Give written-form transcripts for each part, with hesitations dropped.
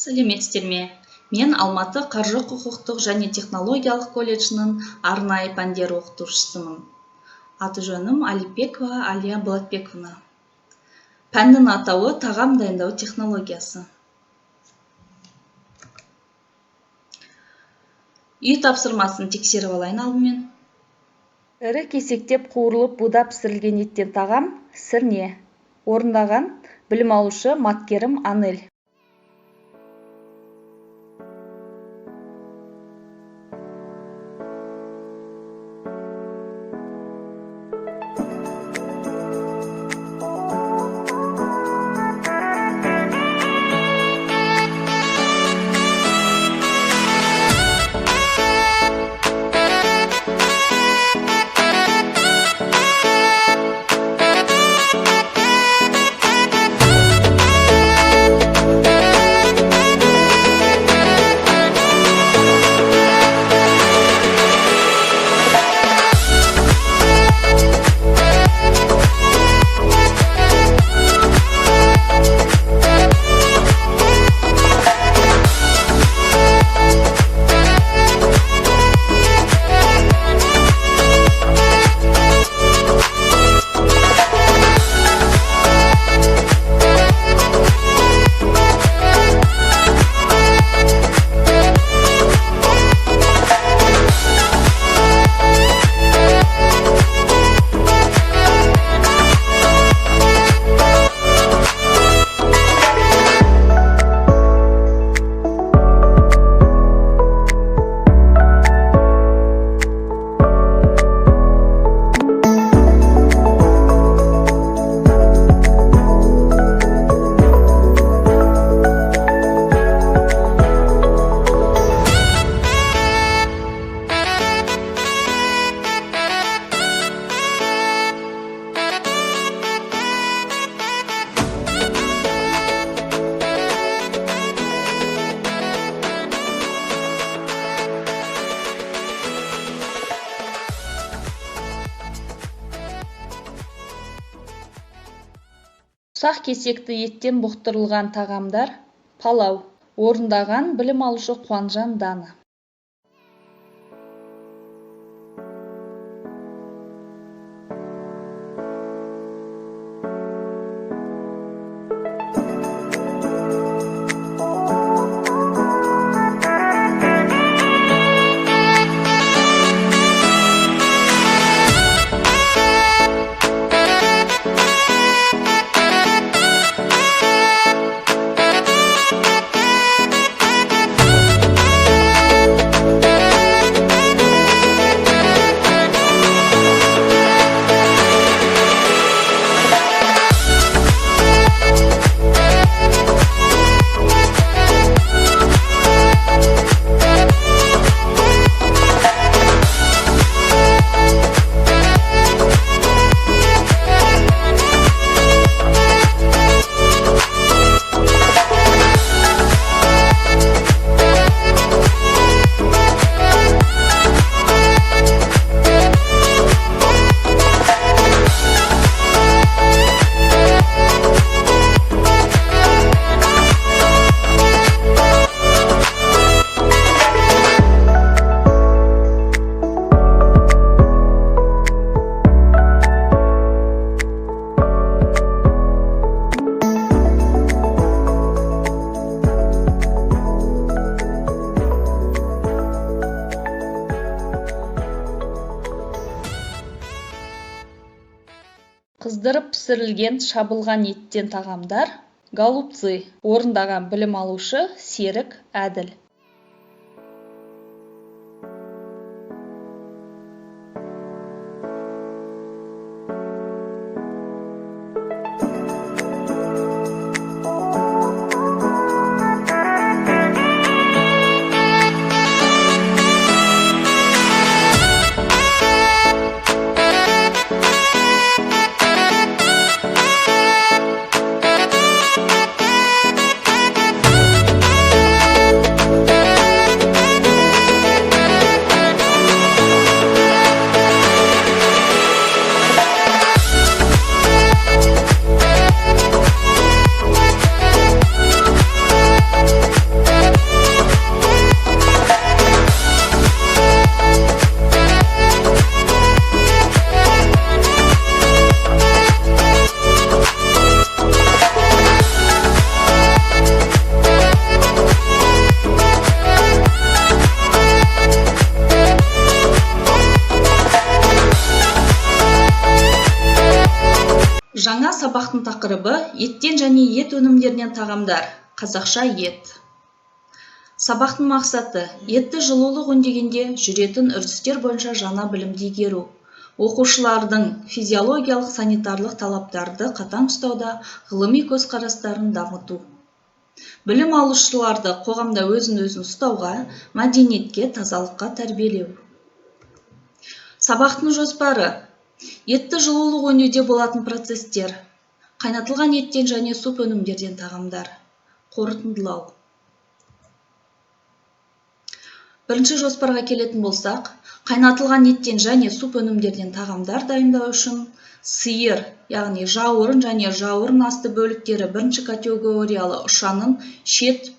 Сәлеметсіздер ме? Мен Алматы қаржы құқықтық және технологиялық колледжінің арнайы пәндер оқытушысымын. Аты жөнім Алипекова Алия Болатбековна. Пәннің атауы тағам дайындау технологиясы. Үй тапсырмасын тексеріп алайын алдымен. Ірі кесектеп қуырылып буда пісірілген еттен тағам сірне. Орындаған білім алушы Маткерім Анель. Ұсақ кесекті еттен бұқтырылған тағамдар палау. Орындаған білім алушы Қуанжан Дана. Қыздырып пісірілген шабылған еттен тағамдар голубцы. Орындаған білім алушы Серік Әділ. тақырыбы еттен және ет өнімдерінен тағамдар. Қазақша ет. Сабақтың мақсаты етті жылулық өңдегенде жүретін үрдістер бойынша жаңа білімді игеру. Оқушылардың физиологиялық санитарлық талаптарды қатаң ұстауда ғылыми көзқарастарын дамыту. Білім алушыларды қоғамда өзін-өзін ұстауға, мәдениетке, тазалыққа тәрбиелеу. Сабақтың жоспары: етті жылулық өңдеуде болатын процесстер. Қайнатылған еттен және суп өнімдерден тағамдар. Қорытындылау. Бірінші жоспарға келетін болсақ, қайнатылған еттен және суп өнімдерден тағамдар дайындау үшін сиыр, яғни жауырын және жауырын асты бөліктері бірінші категориялы ұшаның шет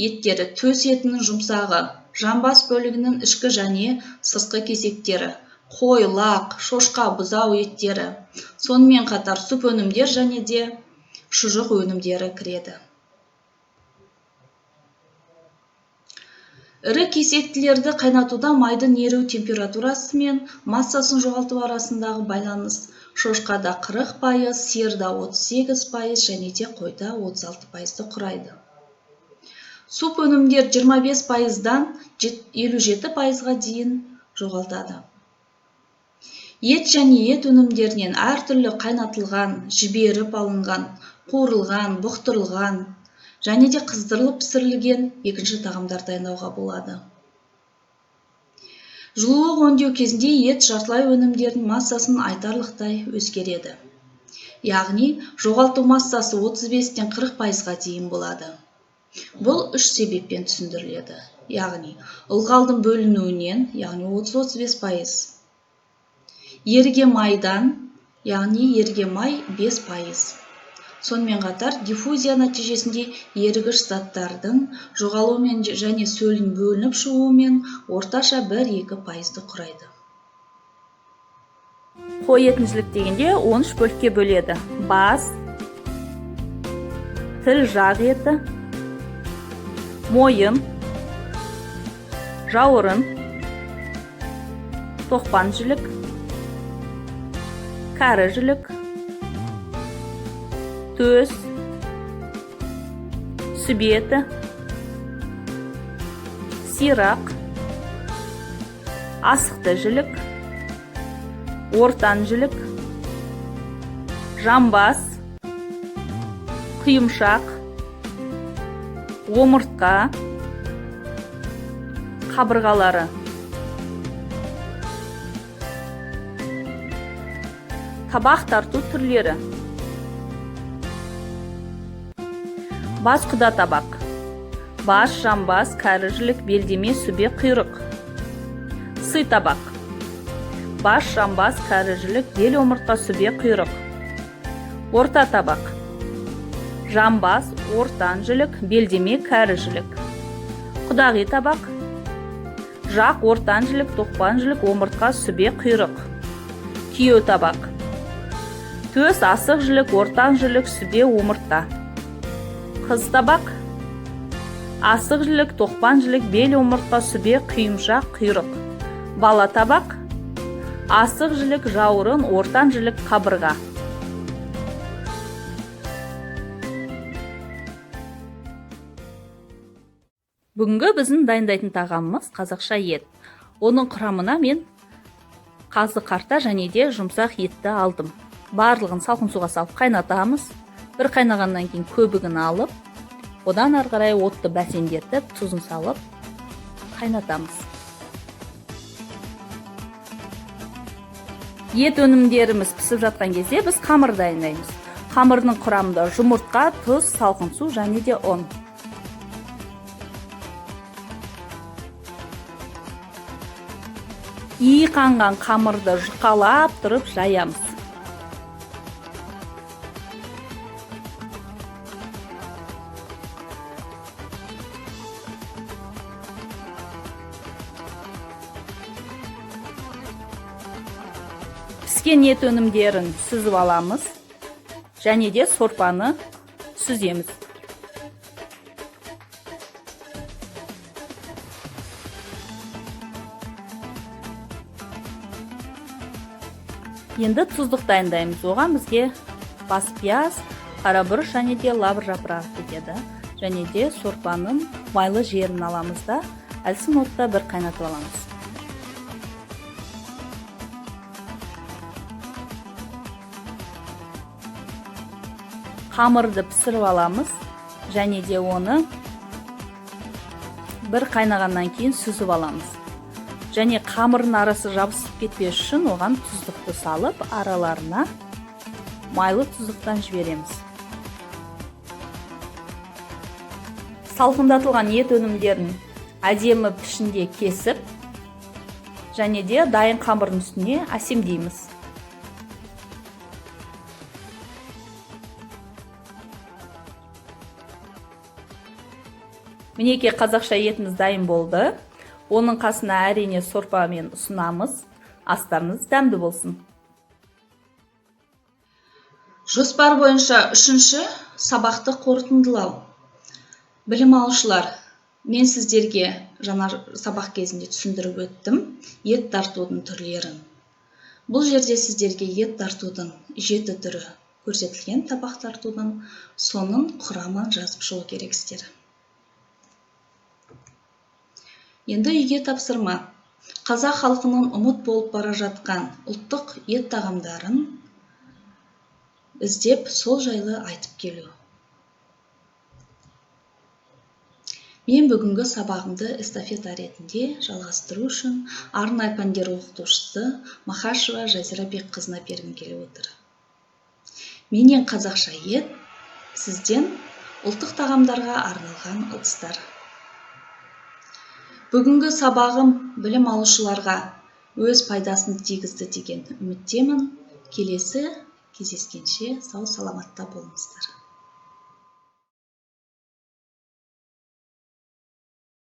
еттері, төс етінің жұмсағы, жамбас бөлігінің ішкі және сыртқы кесектері, қой, лақ, шошқа, бұзау еттері, сонымен қатар суп өнімдер және де шұжық өнімдері кіреді. Ірі кесектілерді қайнатуда майдың еру температурасы мен массасын жоғалту арасындағы байланыс шошқада 40%, сиырда 38% және де қойда 36%-ды құрайды. Суп өнімдер 25%-дан 57%-ға дейін жоғалтады. Ет және ет өнімдерінен әртүрлі қайнатылған, жіберіп алынған, қуырылған, бұқтырылған және де қыздырылып пісірілген екінші тағамдар дайындауға болады. Жылулық өңдеу кезінде ет жартылай өнімдердің массасын айтарлықтай өзгереді. Яғни, жоғалту массасы 35-тен 40%-ға дейін болады. Бұл үш себеппен түсіндіріледі. Яғни, ылғалдың бөлінуінен, яғни 30-35%. Еріген майдан, яғни еріген май 5%. Сонымен қатар диффузия нәтижесінде ерігіш заттардың жоғалуымен және сөлін бөлініп шығуымен орташа 1-2%-ды құрайды. Қой етін жіліктегенде 13 бөлікке бөледі. Бас, тіл жақ еті, мойын, жауырын, тоқпан жілік, кәрі жілік, төс, сүп еті, сирақ, асықты жілік, ортан жілік, жамбас, құйымшақ, омыртқа, қабырғалары. Табақ тарту түрлері. Бас құда табақ. Бас, жамбас, кәрі жілік, белдеме, сүбе, құйрық. Сый табақ. Бас, жамбас, кәрі жілік, бел, омыртқа, сүбе, құйрық. Орта табақ. Жамбас, ортан жілік, белдеме, кәрі жілік. Құдағи табақ. Жақ, ортан жілік, тоқпан жілік, омыртқа, сүбе, құйрық. Күйеу табақ. Төс, асық жілік, ортан жілік, сүбе, омыртқа. Қыз табақ. Асық жілік, тоқпан жілік, бел, омыртқа, сүбе, құйымшақ, құйрық. Бала табақ. Асық жілік, жауырын, ортан жілік, қабырға. Бүгінгі біздің дайындайтын тағамымыз қазақша ет. Оның құрамына мен қазы қарта және де жұмсақ етті алдым. Барлығын салқын суға салып қайнатамыз. Бір қайнағаннан кейін көбігін алып, одан ары қарай отты бәсеңдетіп, тұзын салып қайнатамыз. Ет өнімдеріміз пісіп жатқан кезде біз қамыр дайындаймыз. Қамырдың құрамында жұмыртқа, тұз, салқын су және де ұн. Ии қанған қамырды жұқалап тұрып жаямыз. Піскен ет өнімдерін сүзіп аламыз және де сорпаны сүземіз. Енді тұздық дайындаймыз. Оған бізге бас пияз, қарабұрыш және де лавр жапырағы кетеді. Және де сорпаның майлы жерін аламыз да әлсін отта бір қайнатып аламыз. Қамырды пісіріп аламыз және де оны бір қайнағаннан кейін сүзіп аламыз. Және қамырдың арасы жабысып кетпес үшін оған тұздықты салып, араларына майлы тұздықтан жібереміз. Салқындатылған ет өнімдерін әдемі пішінде кесіп, және де дайын қамырдың үстіне әсемдейміз. Мінекей қазақша етіміз дайын болды. Оның қасына әрине сорпамен ұсынамыз. Астарыңыз дәмді болсын. Жоспар бойынша 3-ші сабақты қорытындылау. Білім алушылар, мен сіздерге жаңа сабақ кезінде түсіндіріп өттім ет тартудың түрлерін. Бұл жерде сіздерге ет тартудың 7 түрі көрсетілген, табақ тартудың соның құрамын жазып шығу керексіздер. Енді үйге тапсырма. Қазақ халқының ұмыт болып бара жатқан ұлттық ет тағамдарын іздеп сол жайлы айтып келу. Мен бүгінгі сабағымды эстафета ретінде жалғастыру үшін арнайы пәндер оқытушысы Махашева Жазира Бекқызына бергім келіп отыр. Менен қазақша ет, сізден ұлттық тағамдарға арналған ыдыстар. Бүгінгі сабағым білім алушыларға өз пайдасын тигізді деген үміттемін. Келесі кездескенше сау саламатта болыңыздар.